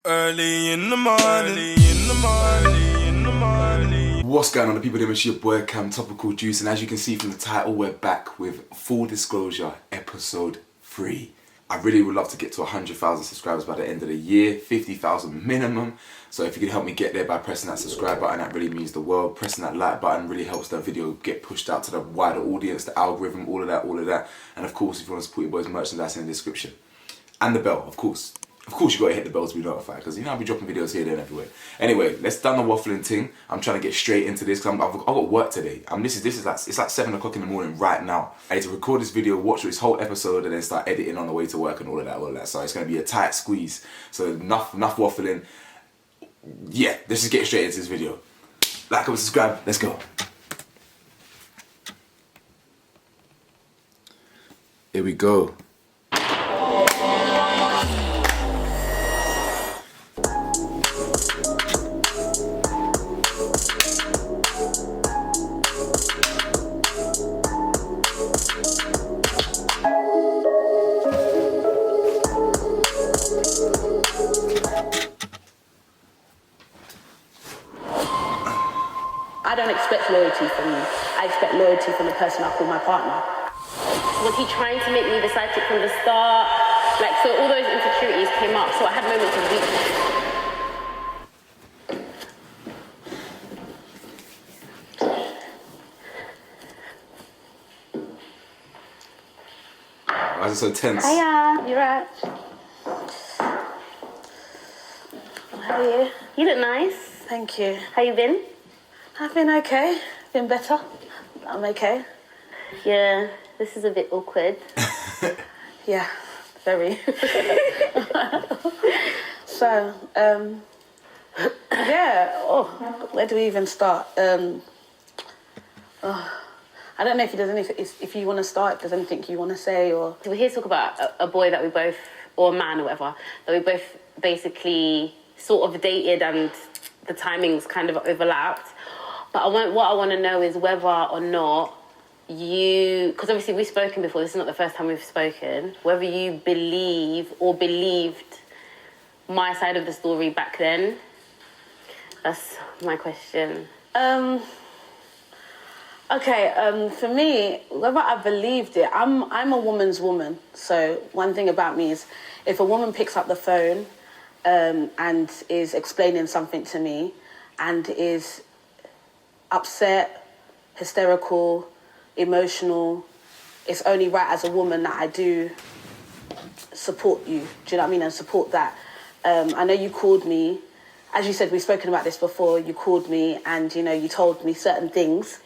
Early in the morning. What's going on, the people? It's your boy Cam, Topical Juice, and as you can see from the title, we're back with Full Disclosure episode 3. I really would love to get to 100,000 subscribers by the end of the year, 50,000 minimum. So if you can help me get there by pressing that subscribe button, that really means the world. Pressing that like button really helps that video get pushed out to the wider audience, the algorithm, all of that. And of course, if you want to support your boys' merchandise, in the description. And the bell, of course. Of course, you gotta hit the bell to be notified, because you know I'll be dropping videos here, there, and everywhere. Anyway, let's done the waffling thing. I'm trying to get straight into this because I've got work today. This is like, it's like 7 o'clock in the morning right now. I need to record this video, watch this whole episode, and then start editing on the way to work and all of that. So it's gonna be a tight squeeze. So enough waffling. Yeah, let's just get straight into this video. Like and subscribe. Let's go. Here we go. I don't expect loyalty from you. I expect loyalty from the person I call my partner. Was he trying to make me decide to from the start? Like, so all those insecurities came up, so I had moments of weakness. Why is it so tense? Hiya, you're right. How are you? You look nice. Thank you. How you been? I've been okay. Been better. I'm okay. Yeah, this is a bit awkward. Yeah, very. So, yeah. Oh, where do we even start? I don't know if there's anything. If you want to start, if there's anything you want to say, or We're here to talk about a boy that we both, or a man or whatever, that we both basically sort of dated and the timings kind of overlapped. But what I want to know is whether or not you, because obviously we've spoken before, this is not the first time we've spoken, whether you believe or believed my side of the story back then. That's my question. Okay, for me, whether I believed it, I'm a woman's woman. So one thing about me is, if a woman picks up the phone and is explaining something to me and is upset, hysterical, emotional, it's only right as a woman that I do support you. Do you know what I mean? And support that. I know you called me, as you said, we've spoken about this before, you called me and, you know, you told me certain things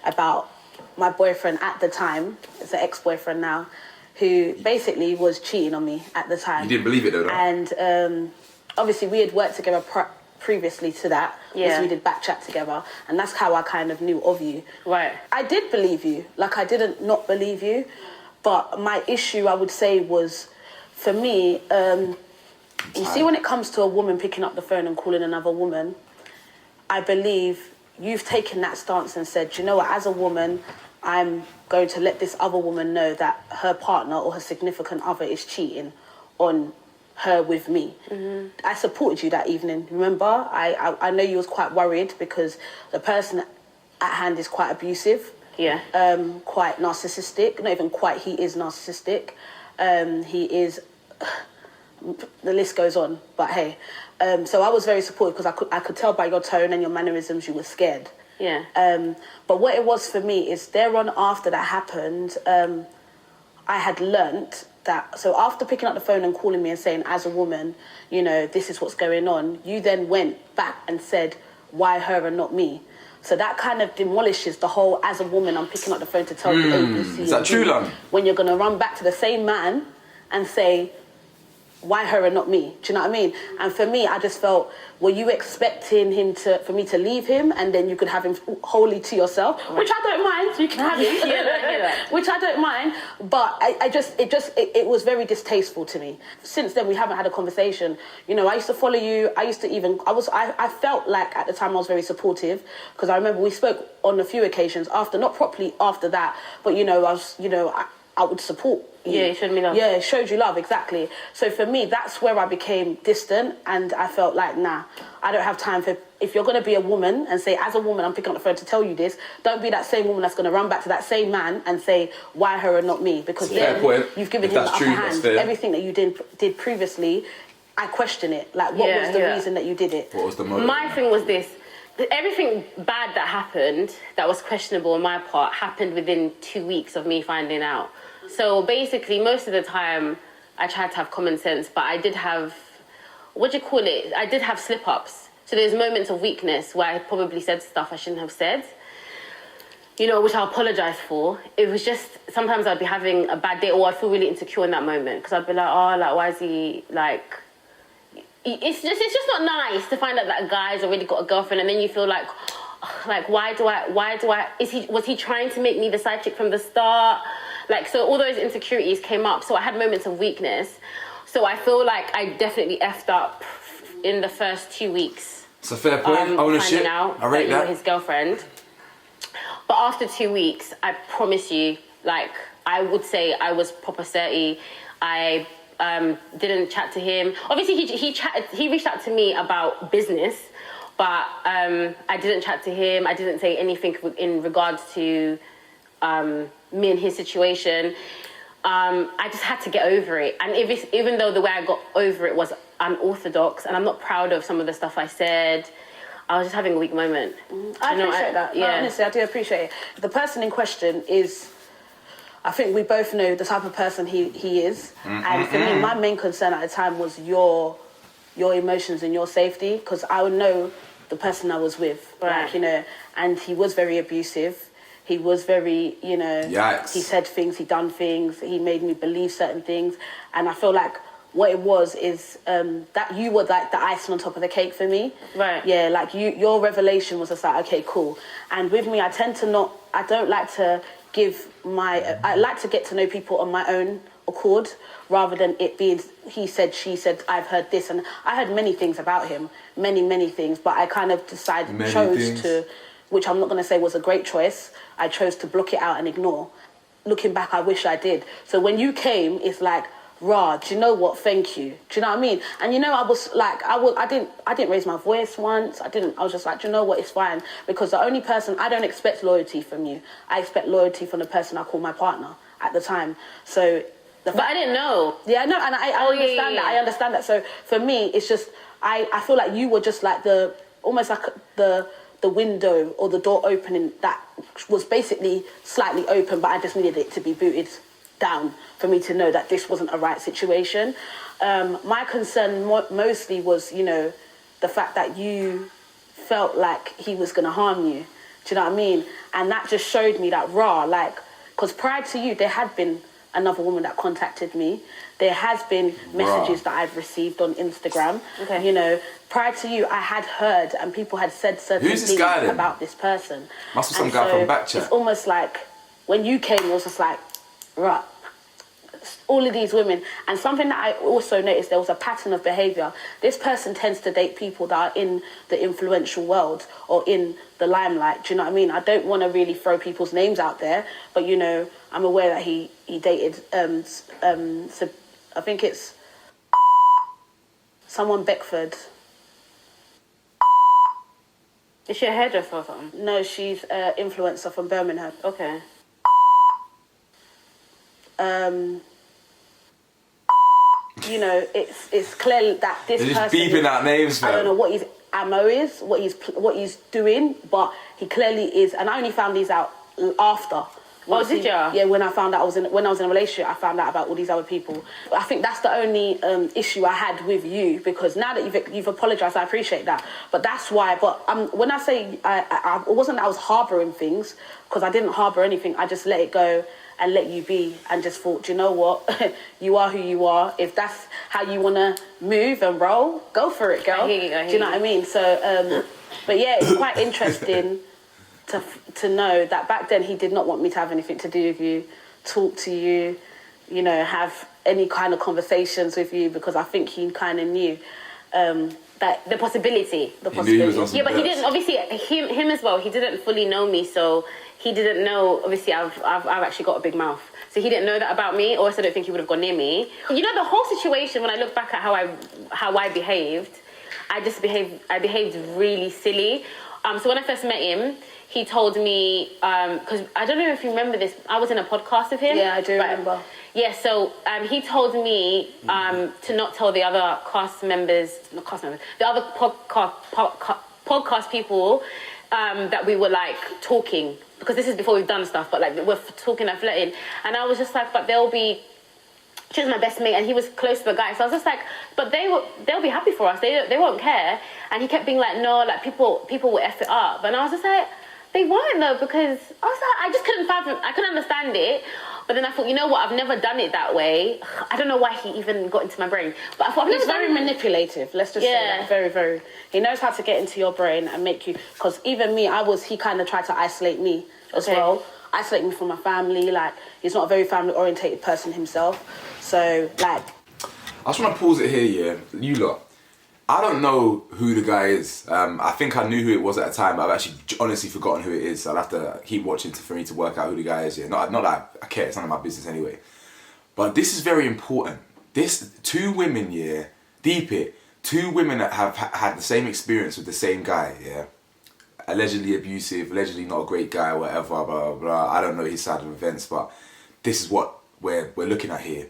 about my boyfriend at the time, it's an ex-boyfriend now, who basically was cheating on me at the time. You didn't believe it though, no? And obviously we had worked together previously to that, because we did back chat together, and that's how I kind of knew of you. Right. I did believe you, like I didn't not believe you, but my issue, I would say, was, for me, you see, when it comes to a woman picking up the phone and calling another woman, I believe you've taken that stance and said, you know what, as a woman, I'm going to let this other woman know that her partner or her significant other is cheating on her with me. Mm-hmm. I supported you that evening, remember? I know you was quite worried because the person at hand is quite abusive. Yeah. Quite narcissistic. Not even quite, he is narcissistic. He is... The list goes on, but hey. So I was very supportive because I could tell by your tone and your mannerisms you were scared. Yeah. But what it was for me is thereon after that happened, I had learnt that, so after picking up the phone and calling me and saying, as a woman, you know, this is what's going on, you then went back and said, why her and not me? So that kind of demolishes the whole, as a woman, I'm picking up the phone to tell you ABC. Is that true, Lani? When you're going to run back to the same man and say, why her and not me? Do you know what I mean? And for me, I just felt, were you expecting for me to leave him and then you could have him wholly to yourself? Right. Which I don't mind, you can have him. Which I don't mind, but it was very distasteful to me. Since then, we haven't had a conversation. You know, I used to follow you, I felt like at the time I was very supportive, because I remember we spoke on a few occasions after, not properly after that, but you know, I would support you. Yeah, it showed me love. Yeah, it showed you love, exactly. So for me, that's where I became distant, and I felt like, nah, I don't have time for... If you're going to be a woman and say, as a woman, I'm picking up the phone to tell you this, don't be that same woman that's going to run back to that same man and say, why her and not me? Because then you've given him the upper hand. Everything that you did previously, I question it. Like, what was the reason that you did it? What was the motive? My thing was this. Everything bad that happened, that was questionable on my part, happened within 2 weeks of me finding out. So basically, most of the time, I tried to have common sense, but I did have, what do you call it? I did have slip-ups. So there's moments of weakness where I probably said stuff I shouldn't have said, you know, which I apologise for. It was just, sometimes I'd be having a bad day, or I'd feel really insecure in that moment, because I'd be like, oh, like, why is he, like... It's just not nice to find out that a guy's already got a girlfriend, and then you feel like why do I was he trying to make me the side chick from the start? Like, so all those insecurities came up. So I had moments of weakness. So I feel like I definitely effed up in the first 2 weeks. It's a fair point. Ownership. Out I rate that. You were his girlfriend. But after 2 weeks, I promise you, like, I would say I was proper 30. I didn't chat to him. Obviously, he reached out to me about business, but I didn't chat to him. I didn't say anything in regards to me and his situation. I just had to get over it. And even though the way I got over it was unorthodox, and I'm not proud of some of the stuff I said, I was just having a weak moment. I appreciate that. Yeah. No, honestly, I do appreciate it. The person in question is... I think we both know the type of person he is. And for me, my main concern at the time was your emotions and your safety, because I would know the person I was with, right. like, you know, and he was very abusive. He was very, you know, Yikes. He said things, he done things, he made me believe certain things. And I feel like what it was is that you were like the icing on top of the cake for me. Right. Yeah, like your revelation was just like, okay, cool. And with me, I don't like to I like to get to know people on my own accord, rather than it being he said, she said, I've heard this. And I heard many things about him, many things, but I kind of chose to, which I'm not going to say was a great choice, I chose to block it out and ignore. Looking back, I wish I did. So when you came, it's like, rah, do you know what, thank you. Do you know what I mean? And you know, I was like, I didn't raise my voice once. I was just like, do you know what, it's fine. Because the only person, I don't expect loyalty from you. I expect loyalty from the person I call my partner at the time. So... But I didn't know. Yeah, no, and I understand that. I understand that. So for me, it's just, I feel like you were just like almost like the window or the door opening that was basically slightly open, but I just needed it to be booted down for me to know that this wasn't a right situation. My concern mostly was, you know, the fact that you felt like he was going to harm you. Do you know what I mean? And that just showed me that like, because prior to you, there had been another woman that contacted me. There has been messages that I've received on Instagram. Okay. You know, prior to you, I had heard and people had said certain things about this person. Must be some guy from Backchat. It's almost like when you came, it was just like, right, all of these women. And something that I also noticed, there was a pattern of behaviour. This person tends to date people that are in the influential world or in the limelight. Do you know what I mean? I don't want to really throw people's names out there, but, you know, I'm aware that he dated, so I think it's someone Beckford. Is she a hairdresser or something? No, she's an influencer from Birmingham. Okay. You know, it's clear that this person... They're just beeping out names, man. I don't know what his ammo is, what he's doing, but he clearly is, and I only found these out after. Oh, did you? Yeah, when I found out when I was in a relationship, I found out about all these other people. I think that's the only issue I had with you, because now that you've apologised, I appreciate that. But that's why. But when I say it wasn't that I was harbouring things, because I didn't harbour anything. I just let it go and let you be, and just thought, do you know what? You are who you are. If that's how you want to move and roll, go for it, girl. I hear you. Do you know what I mean? So, but yeah, it's quite interesting to know that back then he did not want me to have anything to do with you, talk to you, you know, have any kind of conversations with you, because I think he kind of knew. that The possibility. He knew he was on some Yeah, but he dirt. didn't. Obviously, him as well. He didn't fully know me, so he didn't know. Obviously, I've actually got a big mouth, so he didn't know that about me. Or else I don't think he would have gone near me. You know, the whole situation. When I look back at how I behaved, I behaved really silly. So when I first met him, he told me, because I don't know if you remember this, I was in a podcast with him. Yeah, I do remember. Yeah, so he told me to not tell the other the other podcast people that we were like talking, because this is before we've done stuff, but like we're talking and flirting. And I was just like, but she was my best mate, and he was close to the guy. So I was just like, but they'll be happy for us. They won't care. And he kept being like, no, like people will F it up. And I was just like, they won't though, because I was like, I just couldn't fathom, I couldn't understand it. But then I thought, you know what, I've never done it that way. I don't know why he even got into my brain. But I thought, He's very manipulative, let's just say that. Very, very. He knows how to get into your brain and make you, because even me, he kind of tried to isolate me as well. Isolate me from my family. Like, he's not a very family-orientated person himself. So, like... I just want to pause it here, yeah. You lot. I don't know who the guy is. I think I knew who it was at the time, but I've actually honestly forgotten who it is. So I'll have to keep watching for me to work out who the guy is. Yeah, not that I care. It's none of my business anyway. But this is very important. Two women, yeah, deep it. Two women that have had the same experience with the same guy, yeah. Allegedly abusive, allegedly not a great guy, whatever, blah, blah, blah. I don't know his side of events, but this is what we're looking at here.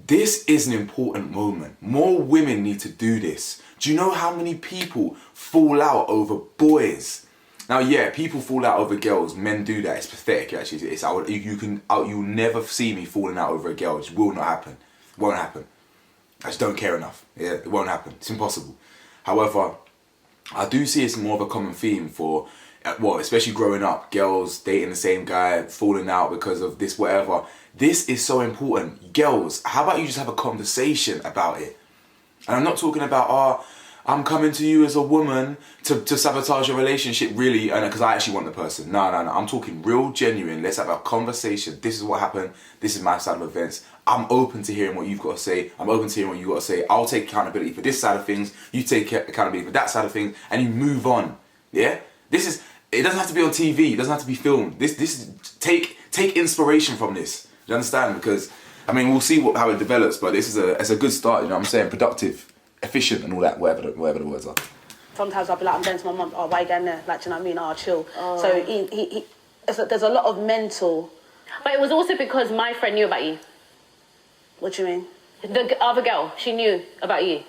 This is an important moment. More women need to do this. Do you know how many people fall out over boys? Now, yeah, people fall out over girls. Men do that. It's pathetic, actually. You'll never see me falling out over a girl. It will not happen. It won't happen. I just don't care enough. Yeah, it won't happen. It's impossible. However, I do see it's more of a common theme for, well, especially growing up, girls dating the same guy, falling out because of this, whatever. This is so important. Girls, how about you just have a conversation about it? And I'm not talking about, I'm coming to you as a woman to sabotage your relationship, really, because I actually want the person. No. I'm talking real, genuine. Let's have a conversation. This is what happened. This is my side of events. I'm open to hearing what you've got to say. I'm open to hearing what you've got to say. I'll take accountability for this side of things. You take accountability for that side of things. And you move on. Yeah? It doesn't have to be on TV. It doesn't have to be filmed. Take inspiration from this. Do you understand? Because, I mean, we'll see how it develops, but it's a good start, you know what I'm saying? Productive, efficient and all that, whatever the words are. Sometimes I'll be like, I'm going to my mum, why are you going there? Like, do you know what I mean? Chill. So there's a lot of mental... But it was also because my friend knew about you. What do you mean? The other girl, she knew about you.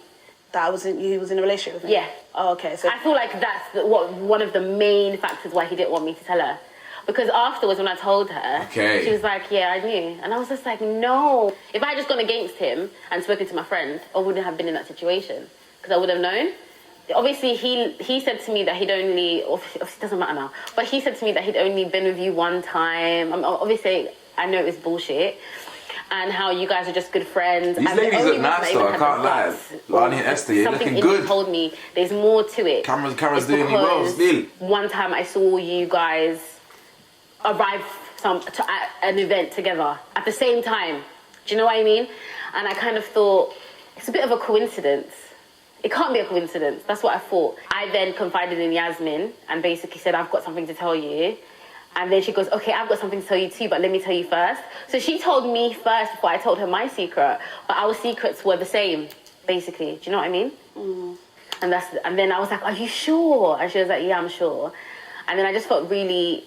That he was in a relationship with me? Yeah. Oh, okay. So I feel like that's one of the main factors why he didn't want me to tell her. Because afterwards, when I told her, she was like, yeah, I knew. And I was just like, no. If I had just gone against him and spoken to my friend, I wouldn't have been in that situation. Because I would have known. Obviously, he said to me that he'd only... Obviously, it doesn't matter now. But he said to me that he'd only been with you one time. Obviously, I know it's bullshit. And how you guys are just good friends. These ladies look nice though, I can't lie. Lani and Esther, you're looking good. Something told me there's more to it. Camera's doing you well still. One time I saw you guys arrive at an event together at the same time. Do you know what I mean? And I kind of thought, it's a bit of a coincidence. It can't be a coincidence. That's what I thought. I then confided in Yasmin and basically said, I've got something to tell you. And then she goes, okay, I've got something to tell you too, but let me tell you first. So she told me first before I told her my secret, but our secrets were the same, basically. Do you know what I mean? Mm. And then I was like, are you sure? And she was like, yeah, I'm sure. And then I just felt really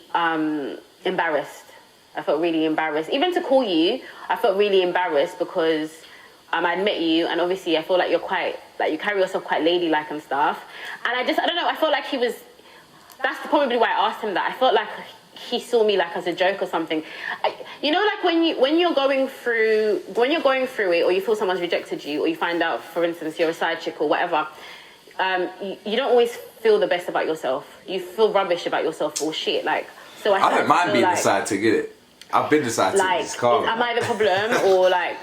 embarrassed. I felt really embarrassed. Even to call you, I felt really embarrassed because I'd met you, and obviously I feel like you carry yourself quite ladylike and stuff. And I don't know, I felt like that's probably why I asked him that. I felt like he saw me like as a joke or something. You know, like when you're going through it, or you feel someone's rejected you, or you find out, for instance, you're a side chick or whatever, you don't always feel the best about yourself. You feel rubbish about yourself or shit. Like, so I don't mind being the side chick, get it? I've been the side chick. Like, am I the problem, or like,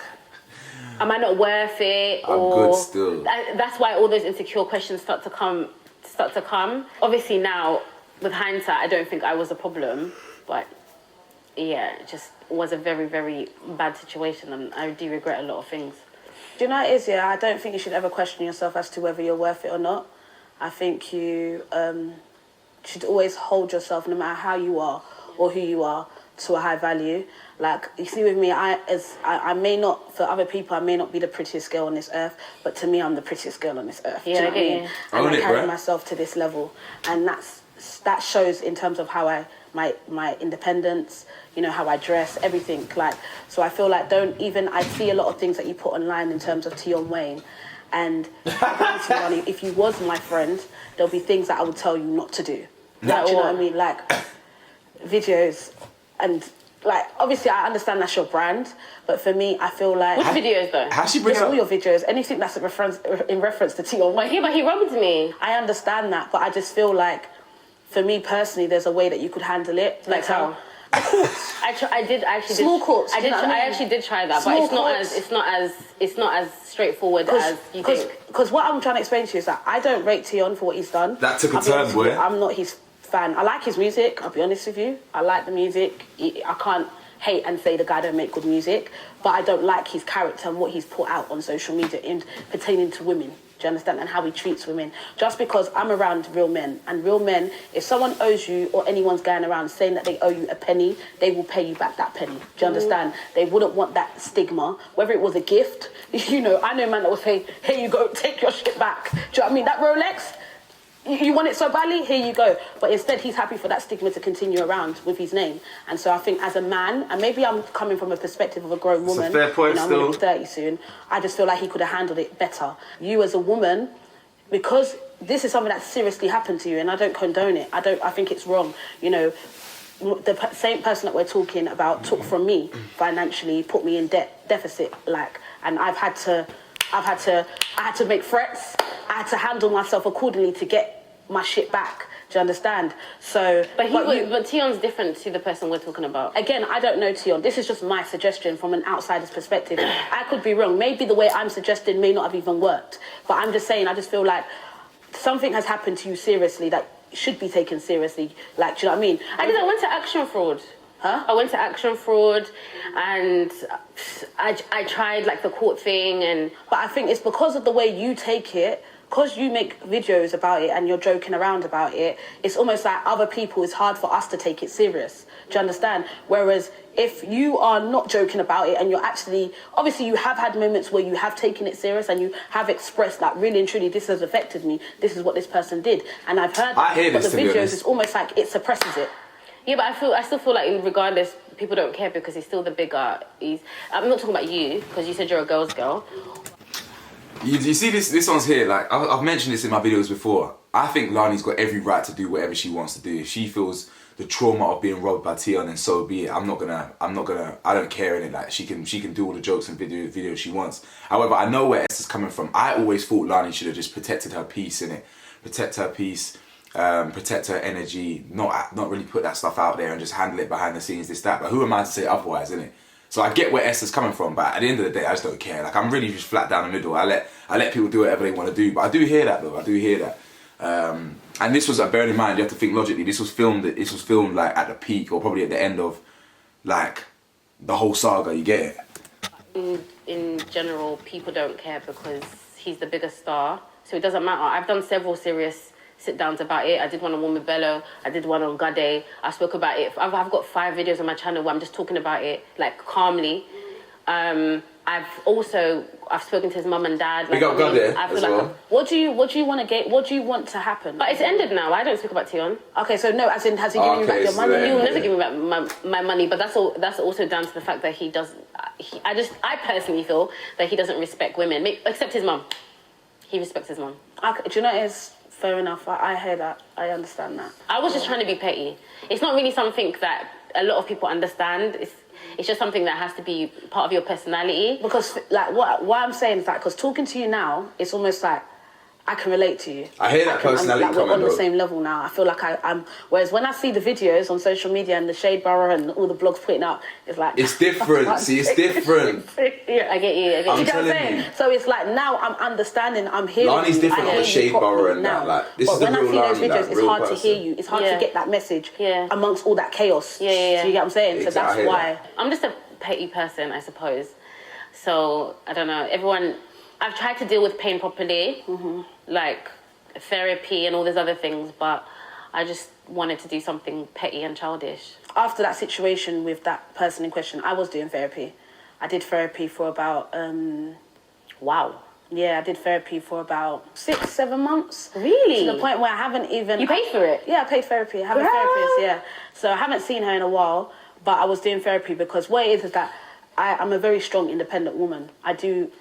am I not worth it? I'm good still. That's why all those insecure questions start to come. Obviously now, with hindsight, I don't think I was a problem, but yeah, it just was a very, very bad situation, and I do regret a lot of things. Do you know what it is? Yeah, I don't think you should ever question yourself as to whether you're worth it or not. I think you should always hold yourself, no matter how you are or who you are, to a high value. Like, you see with me, I may not, for other people, I may not be the prettiest girl on this earth, but to me, I'm the prettiest girl on this earth. Yeah, do you know what I mean? And I carry bro. myself to this level. And that shows in terms of how my independence, you know, how I dress, everything. Like, so I feel like I see a lot of things that you put online in terms of Tion Wayne. And honestly, if you was my friend, there'll be things that I would tell you not to do. Like, do you know what I mean? Like, videos and... Like, obviously, I understand that's your brand, but for me, I feel like... Which videos, though? How she bring all up? your videos, anything that's in reference to Tion Wayne. Yeah, but he robbed me. I understand that, but I just feel like, for me personally, there's a way that you could handle it. Like how? I did actually... Small courts. I actually did try that, Small but it's not as straightforward as you think. Because what I'm trying to explain to you is that I don't rate Tion for what he's done. That took a I'll be turn, honest with you, boy. I'm not his fan. I like his music, I'll be honest with you. I like the music. I can't hate and say the guy don't make good music, but I don't like his character and what he's put out on social media in pertaining to women. Do you understand? And how he treats women. Just because I'm around real men, and real men, if someone owes you or anyone's going around saying that they owe you a penny, they will pay you back that penny. Do you understand? They wouldn't want that stigma, whether it was a gift. You know, I know a man that will say, here you go, take your shit back. Do you know what I mean? That Rolex, you want it so badly, here you go. But instead, he's happy for that stigma to continue around with his name. And so I think as a man, and maybe I'm coming from a perspective of a grown woman, a fair point, I'm going to be 30 soon, I just feel like he could have handled it better. You as a woman, because this is something that seriously happened to you, and I don't condone it. I think it's wrong. You know, the same person that we're talking about took from me financially, put me in deficit, like, and I had to make threats. I had to handle myself accordingly to get my shit back. Do you understand? So, but Tion's different to the person we're talking about. Again, I don't know Tion. This is just my suggestion from an outsider's perspective. I could be wrong. Maybe the way I'm suggesting may not have even worked. But I'm just saying, I just feel like something has happened to you seriously that should be taken seriously. Like, do you know what I mean? I went to Action Fraud. Huh? I went to Action Fraud, and I tried like the court thing, and but I think it's because of the way you take it, because you make videos about it and you're joking around about it. It's almost like other people. It's hard for us to take it serious. Do you understand? Whereas if you are not joking about it and you're actually, obviously you have had moments where you have taken it serious and you have expressed that really and truly this has affected me. This is what this person did, and I've heard. I hear but this, the to be videos, honest. it's almost like it suppresses it. yeah, but I still feel like regardless, people don't care because he's still the bigger. I'm not talking about you because you said you're a girl's girl. You see this one's here, like, I've mentioned this in my videos before. I think Lani's got every right to do whatever she wants to do. If she feels the trauma of being robbed by Tion, then so be it. I don't care in it. Like, she can do all the jokes and videos she wants. However, I know where Esther's coming from. I always thought Lani should have just protected her peace in it. Protect her peace, protect her energy, not really put that stuff out there and just handle it behind the scenes, this, that. But who am I to say otherwise, innit? So I get where Esther's coming from, but at the end of the day, I just don't care. Like, I'm really just flat down the middle. I let people do whatever they want to do. But I do hear that, though. I do hear that. And this was, bearing in mind, you have to think logically. This was filmed like at the peak or probably at the end of like the whole saga. You get it? In general, people don't care because he's the biggest star, so it doesn't matter. I've done several serious sit-downs about it. I did one on Woman Bello, I did one on Gade. I spoke about it. I've got 5 videos on my channel where I'm just talking about it, like, calmly. I've spoken to his mum and dad. Like, We got Gade I feel as like well. What do you want to get? What do you want to happen? but it's ended now. I don't speak about Tion. Okay, so no, as in, has he given you back Okay, your so money? then- He'll never give me back my money, but that's also down to the fact that he does. I personally feel that he doesn't respect women, except his mum. He respects his mum. Okay, do you know, it's fair enough. I hear that. I understand that. I was just trying to be petty. It's not really something that a lot of people understand. It's just something that has to be part of your personality. Because, like, what I'm saying is that, because talking to you now, it's almost like I can relate to you. I hear that personality like, we're comment, on the though. same level now. I feel like I'm... Whereas when I see the videos on social media and the Shade Borough and all the blogs putting up, it's like... It's different. See, it's different. Yeah. I get you. I'm Do you get what I'm telling saying? you. So it's like, now I'm understanding, I'm hearing Lani's you, different I on hear the you Shade properly Borough and now. that. Like, this but is the when I real see those Lani, videos, like, it's real hard person. to hear you. It's hard Yeah. to get that message Yeah. amongst all that chaos. Yeah. Do you get what I'm saying? Exactly, So I that's hear why... that. I'm just a petty person, I suppose. So, I don't know. Everyone I've tried to deal with pain properly, like therapy and all these other things, but I just wanted to do something petty and childish. After that situation with that person in question, I was doing therapy. I did therapy for about, Wow. yeah, I did therapy for about 6-7 months. Really? To the point where I haven't even... You paid for it? Yeah, I paid therapy. I have a therapist, yeah. So I haven't seen her in a while, but I was doing therapy because what it is that I'm a very strong, independent woman. I do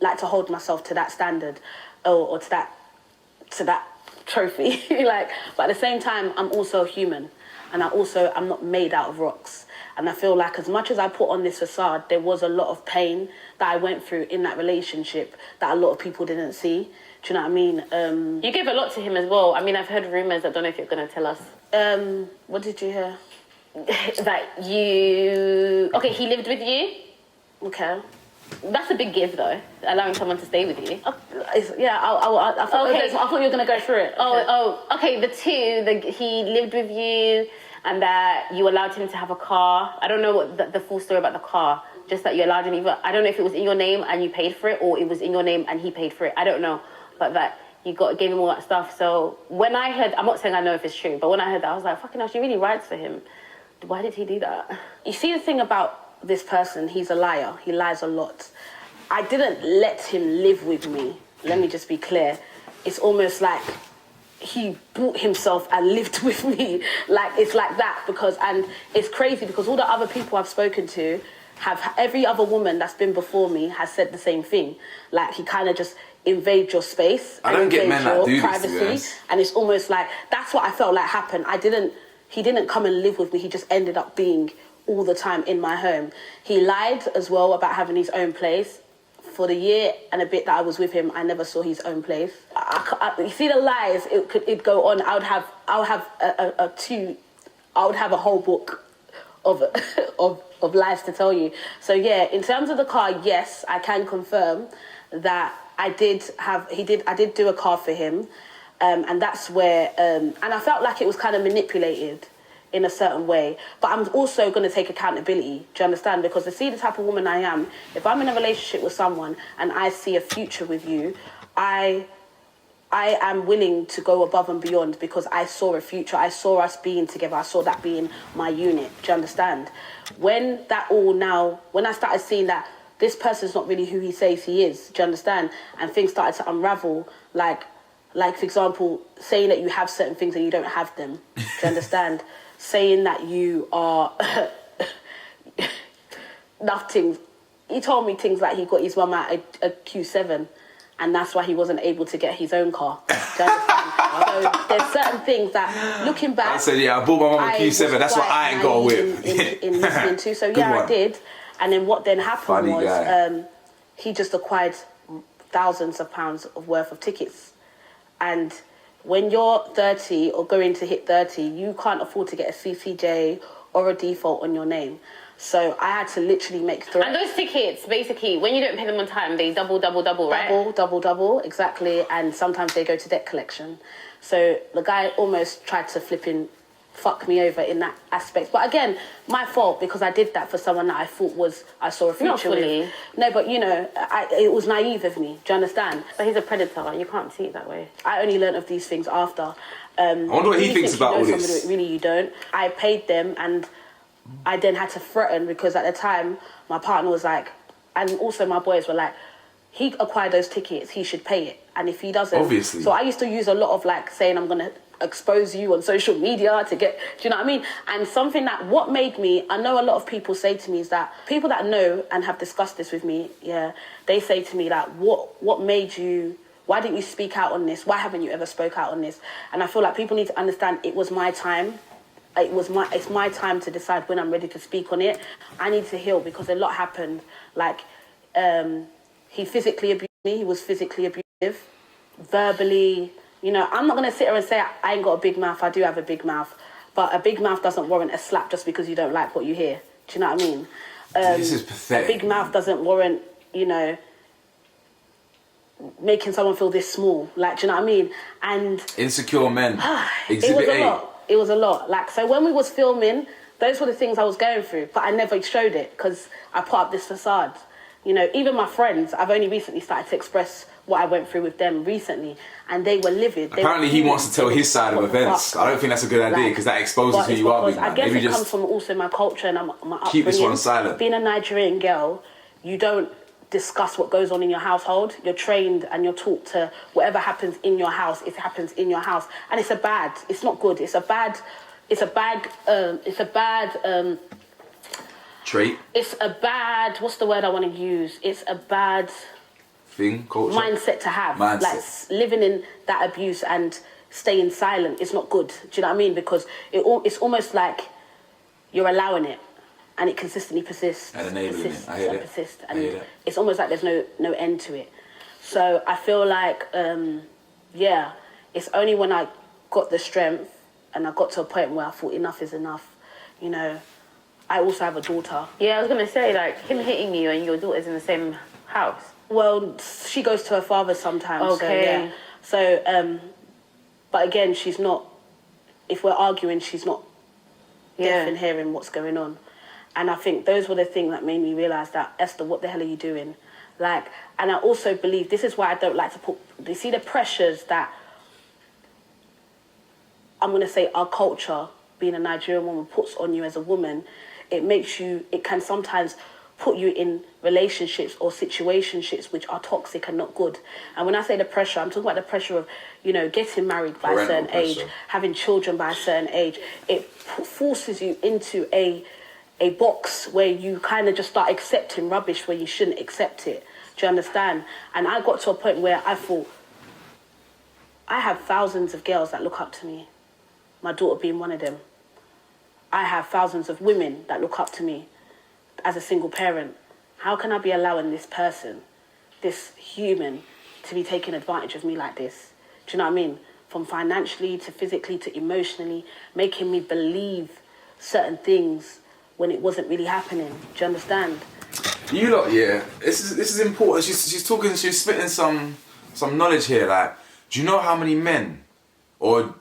like to hold myself to that standard or to that trophy. Like, but at the same time, I'm also human. And I'm not made out of rocks. And I feel like as much as I put on this facade, there was a lot of pain that I went through in that relationship that a lot of people didn't see. Do you know what I mean? You gave a lot to him as well. I mean, I've heard rumours. I don't know if you're going to tell us. What did you hear? That you... Okay, he lived with you. Okay. That's a big give, though, allowing someone to stay with you. Yeah, I thought you were going to go through it. Okay. Okay, he lived with you and that you allowed him to have a car. I don't know what the full story about the car, just that you allowed him either. I don't know if it was in your name and you paid for it or it was in your name and he paid for it. I don't know, but that you gave him all that stuff. So when I heard, I'm not saying I know if it's true, but when I heard that, I was like, fucking hell, she really rides for him. Why did he do that? You see, the thing about this person, he's a liar. He lies a lot. I didn't let him live with me. Let me just be clear. It's almost like he bought himself and lived with me. Like, it's like that and it's crazy because all the other people I've spoken to every other woman that's been before me has said the same thing. Like, he kind of just invade your space. I don't get men that do privacy, this, to be honest. And it's almost like, that's what I felt like happened. He didn't come and live with me. He just ended up being all the time in my home. He lied as well about having his own place. For the year and a bit that I was with him, I never saw his own place. You see the lies, it'd go on. I would have a whole book of lies to tell you. So yeah, in terms of the car, yes, I can confirm that I did do a car for him, and that's where and I felt like it was kind of manipulated in a certain way, but I'm also going to take accountability. Do you understand? Because to see the type of woman I am, if I'm in a relationship with someone and I see a future with you, I am willing to go above and beyond because I saw a future. I saw us being together. I saw that being my unit. Do you understand? When I started seeing that this person's not really who he says he is, do you understand? And things started to unravel, like for example, saying that you have certain things and you don't have them. Do you understand? Saying that you are nothing. He told me things like he got his mum out a Q7 and that's why he wasn't able to get his own car. Do you understand? So there's certain things that, looking back... I said, yeah, I bought my mum a Q7, that's what I ain't got a whip. In listening to, so yeah, I did. And then what then happened was he just acquired thousands of pounds of worth of tickets. And when you're 30 or going to hit 30, you can't afford to get a CCJ or a default on your name. So I had to literally make threats. And those tickets, basically, when you don't pay them on time, they double, right? Double, exactly. And sometimes they go to debt collection. So the guy almost tried to fuck me over in that aspect. But again, my fault because I did that for someone that I thought I saw a future with. No, but it was naive of me. Do you understand? But he's a predator. You can't see it that way. I only learned of these things after. I wonder what he thinks about all this. Really, you don't. I paid them and I then had to threaten because at the time my partner was like, and also my boys were like, he acquired those tickets, he should pay it. And if he doesn't... Obviously. So I used to use a lot of saying I'm going to expose you on social media to get... Do you know what I mean? And something that... What made me... I know a lot of people say to me is that... People that know and have discussed this with me, yeah, they say to me that, what made you... Why didn't you speak out on this? Why haven't you ever spoke out on this? And I feel like people need to understand it was my time. It's my time to decide when I'm ready to speak on it. I need to heal because a lot happened. He physically abused me. He was physically abusive. Verbally, I'm not going to sit here and say I ain't got a big mouth. I do have a big mouth. But a big mouth doesn't warrant a slap just because you don't like what you hear. Do you know what I mean? This is pathetic. A big mouth doesn't warrant, making someone feel this small. Do you know what I mean? And insecure men. Exhibit A. It was a lot. So when we was filming, those were the things I was going through, but I never showed it because I put up this facade. You know, even my friends, I've only recently started to express what I went through with them recently, and they were livid. Apparently he wants to tell his side of events. I don't think that's a good idea, because that exposes who you are, big man. I guess Maybe it just comes from also my culture and my upbringing. keep this one silent. Being a Nigerian girl, you don't discuss what goes on in your household. You're trained and you're taught to whatever happens in your house, it happens in your house, and it's not good. It's a bad trait. It's a bad, what's the word I want to use? It's a bad thing, culture, mindset to have. Mindset. Like living in that abuse and staying silent is not good. Do you know what I mean? Because it's almost like you're allowing it, and it consistently persists and enabling it. I hear that. And it's almost like there's no end to it. So I feel like, it's only when I got the strength and I got to a point where I thought enough is enough. You know, I also have a daughter. Yeah, I was going to say, like, him hitting you and your daughter's in the same house. Well, she goes to her father sometimes. Okay. So, but again, she's not, if we're arguing, she's not deaf and hearing what's going on. And I think those were the things that made me realise that, Esther, what the hell are you doing? Like, and I also believe, this is why I don't like to put, you see the pressures that, I'm going to say our culture, being a Nigerian woman, puts on you as a woman. It can sometimes put you in relationships or situationships which are toxic and not good. And when I say the pressure, I'm talking about the pressure of, you know, getting married by a certain age, having children by a certain age. It forces you into a box where you kind of just start accepting rubbish where you shouldn't accept it. Do you understand? And I got to a point where I thought, I have thousands of girls that look up to me, my daughter being one of them. I have thousands of women that look up to me as a single parent. How can I be allowing this person, this human, to be taking advantage of me like this? Do you know what I mean? From financially to physically to emotionally, making me believe certain things when it wasn't really happening. Do you understand? You lot, yeah. This is important. She's talking. She's spitting some knowledge here. Like, do you know how many men or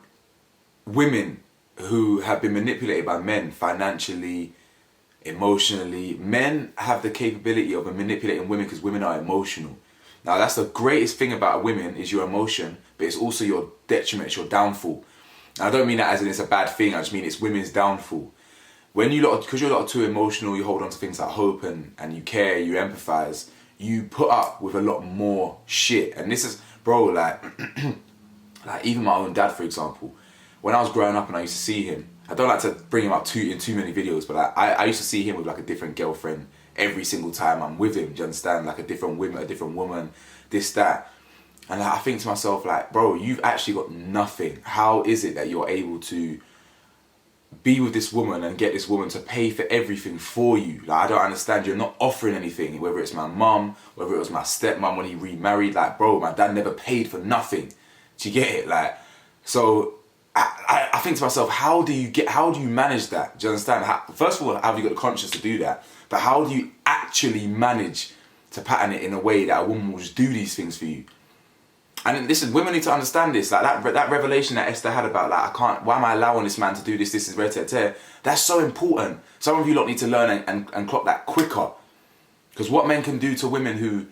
women who have been manipulated by men financially, emotionally? Men have the capability of manipulating women because women are emotional. Now, that's the greatest thing about women is your emotion, but it's also your detriment, it's your downfall. Now, I don't mean that as in it's a bad thing. I just mean it's women's downfall. When you lot, because you're a lot too emotional, you hold on to things like hope and you care, you empathize, you put up with a lot more shit. And this is, bro, like, like even my own dad, for example, when I was growing up and I used to see him, I don't like to bring him up in too many videos, but like, I used to see him with like a different girlfriend every single time I'm with him. Do you understand? Like a different woman, this, that. And like, I think to myself, like, bro, you've actually got nothing. How is it that you're able to be with this woman and get this woman to pay for everything for you? Like, I don't understand. You're not offering anything, whether it's my mum, whether it was my stepmom when he remarried. Like, bro, my dad never paid for nothing. Do you get it? Like, so I think to myself, how do you manage that? Do you understand? First of all, have you got the conscience to do that? But how do you actually manage to pattern it in a way that a woman will just do these things for you? And listen, women need to understand this. Like that revelation that Esther had about, like, why am I allowing this man to do this? This is red, that's so important. Some of you lot need to learn and clock that quicker. Because what men can do to women who,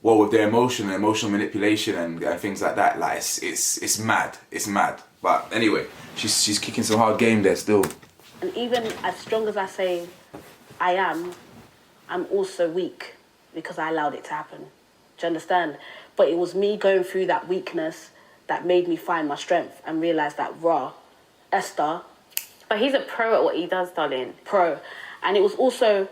well, with their emotional manipulation and things like that, like it's mad. It's mad. But anyway, she's kicking some hard game there still. And even as strong as I say I am, I'm also weak because I allowed it to happen. Do you understand? But it was me going through that weakness that made me find my strength and realise that, Esther. But he's a pro at what he does, darling. Pro. And it was also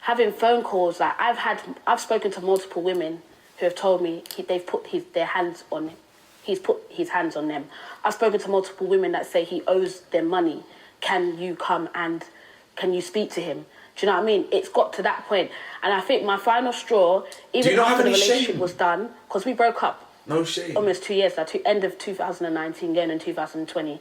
having phone calls. Like, I've spoken to multiple women who have told me he's put his hands on them. I've spoken to multiple women that say he owes them money. Can you come and can you speak to him? Do you know what I mean? It's got to that point. And I think my final straw, even after the relationship was done, because we broke up. No shame. Almost 2 years, like end of 2019, going in 2020.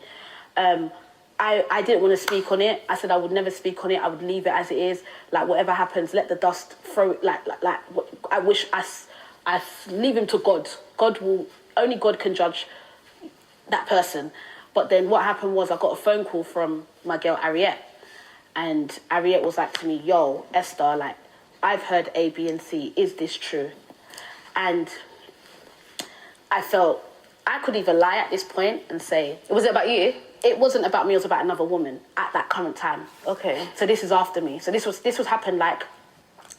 I didn't want to speak on it. I said I would never speak on it. I would leave it as it is. Like, whatever happens, let the dust throw it. I wish I leave him to God. Only God can judge that person. But then what happened was I got a phone call from my girl Ariette. And Ariette was like to me, yo, Esther, like, I've heard A, B, and C. Is this true? And I felt I could either lie at this point and say... Was it about you? It wasn't about me, it was about another woman at that current time. Okay. So this is after me. So this was happened like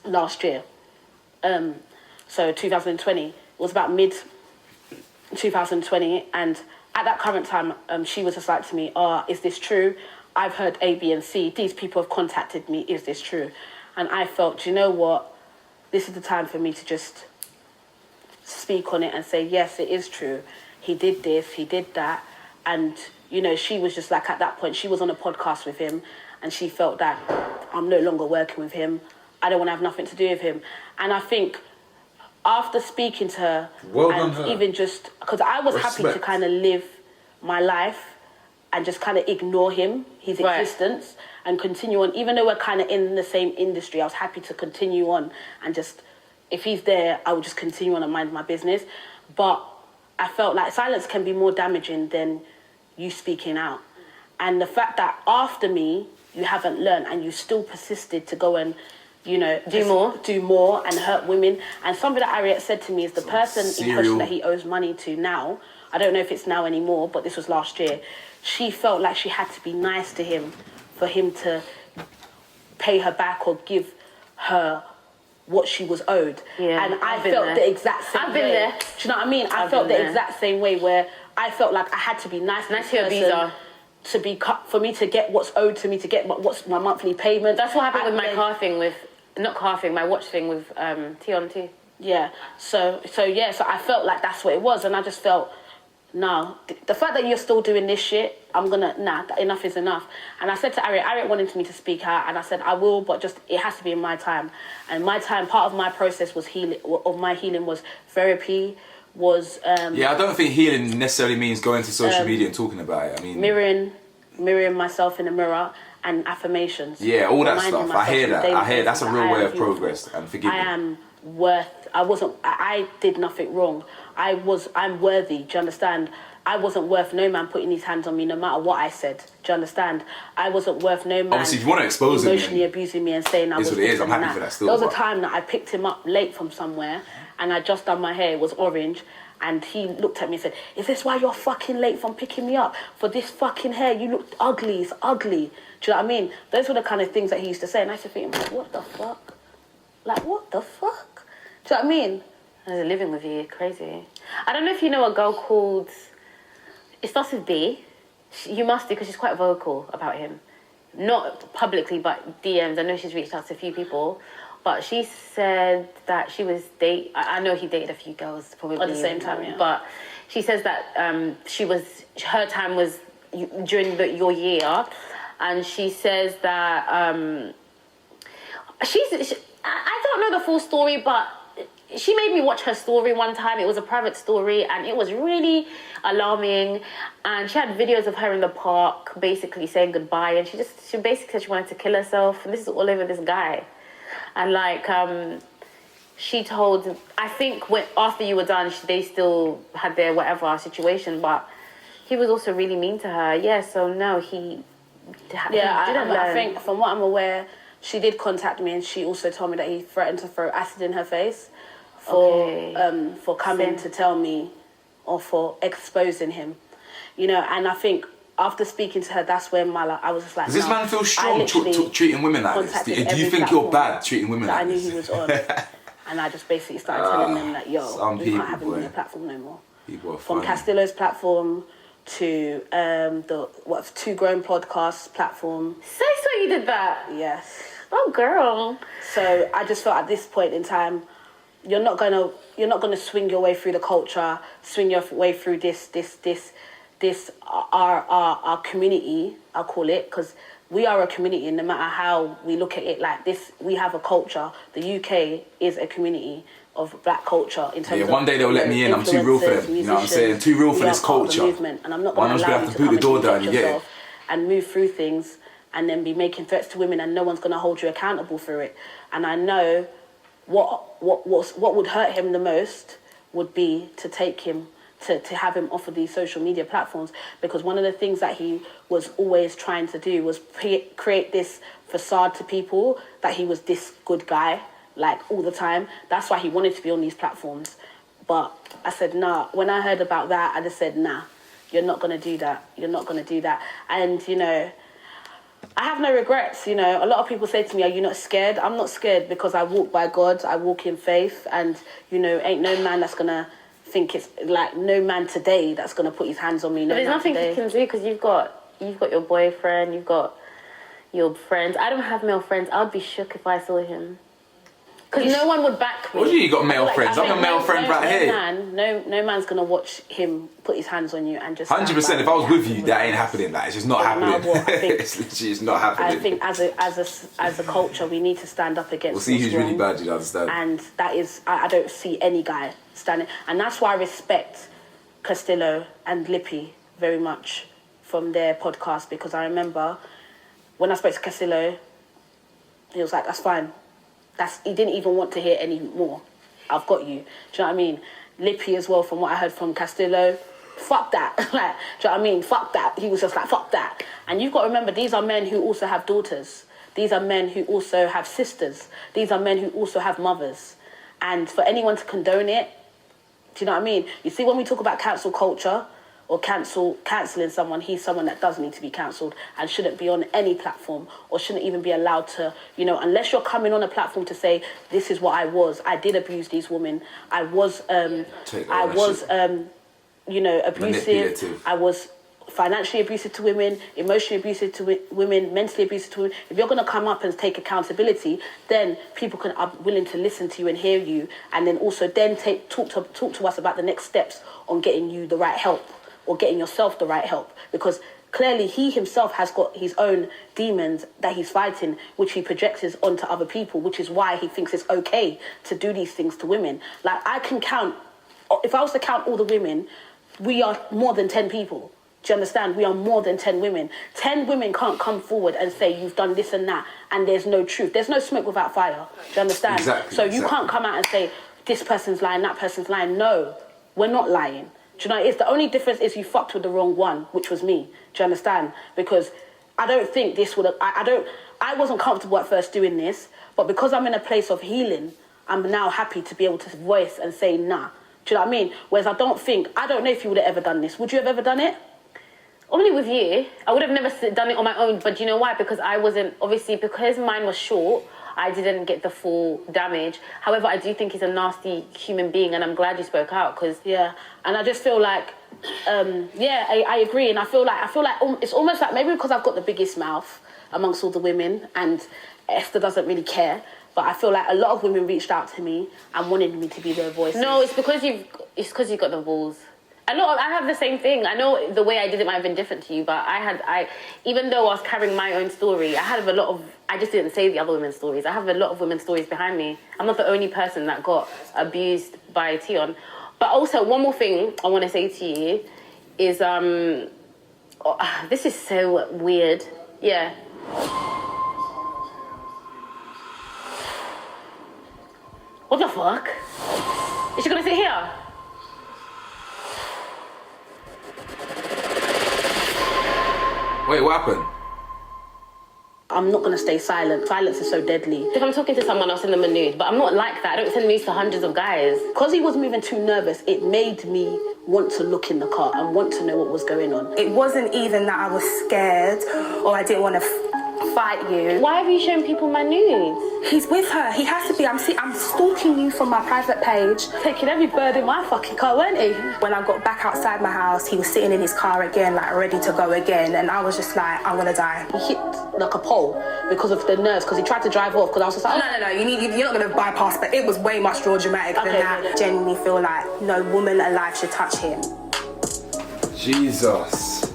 last year. So 2020. It was about mid 2020, and at that current time, she was just like to me, is this true? I've heard A, B, and C. These people have contacted me. Is this true? And I felt, you know what? This is the time for me to just speak on it and say, yes, it is true. He did this, he did that. And, you know, she was just like, at that point, she was on a podcast with him, and she felt that I'm no longer working with him. I don't want to have nothing to do with him. And I think after speaking to her, and even just, because I was happy to kind of live my life and just kind of ignore him, his existence, and continue on. Even though we're kind of in the same industry, I was happy to continue on and just, if he's there, I would just continue on and mind my business. But I felt like silence can be more damaging than you speaking out. And the fact that after me, you haven't learned and you still persisted to go and, you know, do more and hurt women. And something that Ariette said to me is the person in question that he owes money to now, I don't know if it's now anymore, but this was last year, she felt like she had to be nice to him for him to pay her back or give her what she was owed. Yeah, and I felt the exact same way. I've been there. Do you know what I mean? I felt the exact same way, where I felt like I had to be nice to the person to be cut, for me to get what's owed to me, to get what's my monthly payment. That's what happened with my car thing with, my watch thing with T. Yeah, so I felt like that's what it was, and I just felt, no, the fact that you're still doing this shit, enough is enough. And I said to Ariette wanted me to speak out, and I said, I will, but just, it has to be in my time. And my time, part of my process was healing, of my healing was therapy, was... yeah, I don't think healing necessarily means going to social media and talking about it. I mean... Mirroring myself in the mirror, and affirmations. Yeah, all that stuff. I hear that. That's a real way of progress, and forgive me. I did nothing wrong. I'm worthy, do you understand? I wasn't worth no man putting his hands on me no matter what I said, do you understand? I wasn't worth no man obviously if you want to expose emotionally abusing me and saying I was what it is. I'm happy for that still. There was a time that I picked him up late from somewhere, and I just done my hair, it was orange, and he looked at me and said, is this why you're fucking late from picking me up? For this fucking hair, you look ugly, it's ugly. Do you know what I mean? Those were the kind of things that he used to say, and I used to think, like, what the fuck? Like, what the fuck? Do you know what I mean? Living with you, crazy. I don't know if you know a girl called, it starts with B. You must do, because she's quite vocal about him. Not publicly, but DMs. I know she's reached out to a few people. But she said that she was I know he dated a few girls probably at the same time, yeah. But she says that her time was during your year, and she says that I don't know the full story, but she made me watch her story one time. It was a private story, and it was really alarming. And she had videos of her in the park, basically saying goodbye. And she basically said she wanted to kill herself. And this is all over this guy. And like, she told, I think after you were done, they still had their whatever situation. But he was also really mean to her. Yeah. So no, he didn't learn. I think from what I'm aware, she did contact me, and she also told me that he threatened to throw acid in her face for coming to tell me, or for exposing him, you know. And I think after speaking to her, that's when I was just like, does this man feel strong treating women like this? Do you think you're bad treating women like this? I knew he was on, and I just basically started telling them that, yo, we can't have him on your platform no more. People are From Castillo's platform to the Two Grown Podcasts platform. So you did that? Yes. Oh, girl. So I just felt at this point in time, you're not gonna swing your way through the culture, swing your way through this our community, I'll call it, because we are a community, and no matter how we look at it like this, we have a culture. The UK is a community of black culture in terms of... one day they'll let me in, I'm too real for them, you know what I'm saying? Too real for this culture. Movement, and I'm not going to allow you to come and yourself and move through things and then be making threats to women, and no one's going to hold you accountable for it. And I know what would hurt him the most would be to take him, to have him off of these social media platforms, because one of the things that he was always trying to do was create this facade to people that he was this good guy, like all the time. That's why he wanted to be on these platforms. But I said, nah. When I heard about that, I just said, nah, you're not going to do that. You're not going to do that. And, you know, I have no regrets. You know, a lot of people say to me, are you not scared? I'm not scared because I walk by God. I walk in faith. And, you know, ain't no man that's going to think it's like no man today that's going to put his hands on me. No, but there's nothing today. you can do because you've got your boyfriend, you've got your friends. I don't have male friends. I would be shook if I saw him. Because no one would back me. What do you got male friends? I'm a male friend right here. No man's going to watch him put his hands on you and just... 100%. If I was with you, that ain't happening. Like, it's just not happening. No, I think, it's literally just not happening. I think as a culture, we need to stand up against... We'll see who's really bad, you understand? And that is... I don't see any guy standing... And that's why I respect Castillo and Lippy very much from their podcast, because I remember when I spoke to Castillo, he was like, that's fine. He didn't even want to hear any more. I've got you. Do you know what I mean? Lippy as well, from what I heard from Castillo, fuck that. Like, do you know what I mean? Fuck that. He was just like, fuck that. And you've got to remember, these are men who also have daughters. These are men who also have sisters. These are men who also have mothers. And for anyone to condone it, do you know what I mean? You see, when we talk about cancel culture, or cancelling someone, he's someone that does need to be cancelled and shouldn't be on any platform, or shouldn't even be allowed to, you know, unless you're coming on a platform to say, this is what I did abuse these women, I was you know, abusive, I was financially abusive to women, emotionally abusive to women, mentally abusive to women. If you're going to come up and take accountability, then people are willing to listen to you and hear you, and then also then talk to us about the next steps on getting you the right help, or getting yourself the right help, because clearly he himself has got his own demons that he's fighting, which he projects onto other people, which is why he thinks it's okay to do these things to women. Like, I can count, if I was to count all the women, we are more than 10 people. Do you understand? We are more than 10 women. 10 women can't come forward and say, you've done this and that, and there's no truth. There's no smoke without fire. Do you understand? Exactly, so you can't come out and say, this person's lying, that person's lying. No, we're not lying. Do you know, it's the only difference is you fucked with the wrong one, which was me. Do you understand? Because I don't think this would have... I wasn't comfortable at first doing this, but because I'm in a place of healing, I'm now happy to be able to voice and say, nah. Do you know what I mean? Whereas I don't know if you would have ever done this. Would you have ever done it? Only with you. I would have never done it on my own, but do you know why? Because I wasn't... Obviously, because mine was short, I didn't get the full damage. However, I do think he's a nasty human being, and I'm glad you spoke out, because... Yeah, and I just feel like, I agree, and I feel like it's almost like maybe because I've got the biggest mouth amongst all the women, and Esther doesn't really care, but I feel like a lot of women reached out to me and wanted me to be their voice. No, it's because you've got the balls. I have the same thing. I know the way I did it might have been different to you, but even though I was carrying my own story, I just didn't say the other women's stories. I have a lot of women's stories behind me. I'm not the only person that got abused by Tion. But also, one more thing I want to say to you is, this is so weird. Yeah. What the fuck? Is she gonna sit here? Wait, what happened? I'm not going to stay silent. Silence is so deadly. If I'm talking to someone, I'll send them a nude, but I'm not like that. I don't send nudes to hundreds of guys. Because he was moving too nervous, it made me want to look in the car and want to know what was going on. It wasn't even that I was scared or I didn't want to fight you. Why have you shown people my nudes? He's with her. He has to be. I'm stalking you from my private page. Taking every bird in my fucking car, weren't he? When I got back outside my house, he was sitting in his car again, like ready to go again. And I was just like, I'm gonna die. He hit like a pole because of the nerves, because he tried to drive off, because I was just like... No. You're not gonna bypass, but it was way much more dramatic than that. I genuinely feel like no woman alive should touch him. Jesus.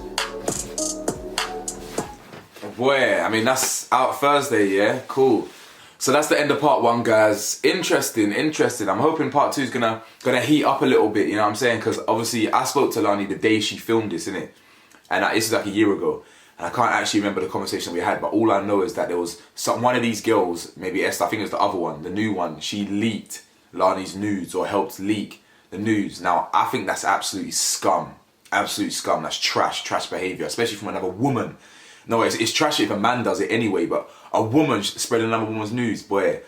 Boy, I mean, that's out Thursday, yeah? Cool. So that's the end of part one, guys. Interesting. I'm hoping part two is gonna heat up a little bit, you know what I'm saying? Because obviously I spoke to Lani the day she filmed this, innit? And this is like a year ago. And I can't actually remember the conversation we had, but all I know is that there was one of these girls, maybe Esther, I think it was the other one, the new one, she leaked Lani's nudes, or helped leak the nudes. Now, I think that's absolutely scum. Absolute scum. That's trash behaviour, especially from another woman. No, it's trash if a man does it anyway, but a woman spreading another woman's news, boy.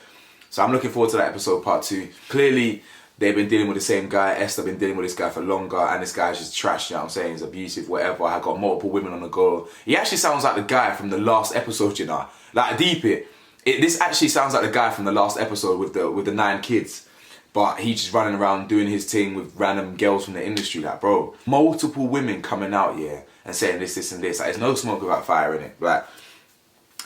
So I'm looking forward to that episode part 2. Clearly, they've been dealing with the same guy. Esther been dealing with this guy for longer, and this guy's just trash, you know what I'm saying? He's abusive, whatever. I got multiple women on the go. He actually sounds like the guy from the last episode, you know? Like, deep it. This actually sounds like the guy from the last episode with the 9 kids. But he's just running around doing his thing with random girls from the industry. Like, bro, multiple women coming out, yeah, and saying this, this, and this. Like, there's no smoke without fire in it. Like,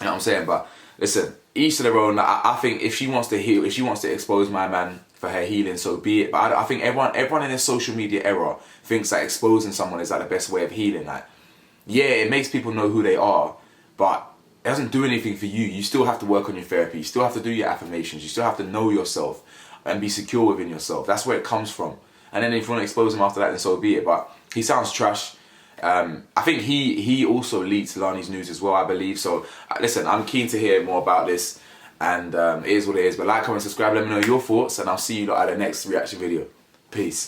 you know what I'm saying? But listen, each to their own. Like, I think if she wants to heal, if she wants to expose my man for her healing, so be it. But I think everyone in this social media era thinks that exposing someone is like the best way of healing. Like, yeah, it makes people know who they are, but it doesn't do anything for you. You still have to work on your therapy. You still have to do your affirmations. You still have to know yourself and be secure within yourself. That's where it comes from. And then if you want to expose him after that, then so be it. But he sounds trash. I think he also leaked Lani's news as well, I believe. So listen, I'm keen to hear more about this, and it is what it is. But like, comment, subscribe, let me know your thoughts, and I'll see you at the next reaction video. Peace.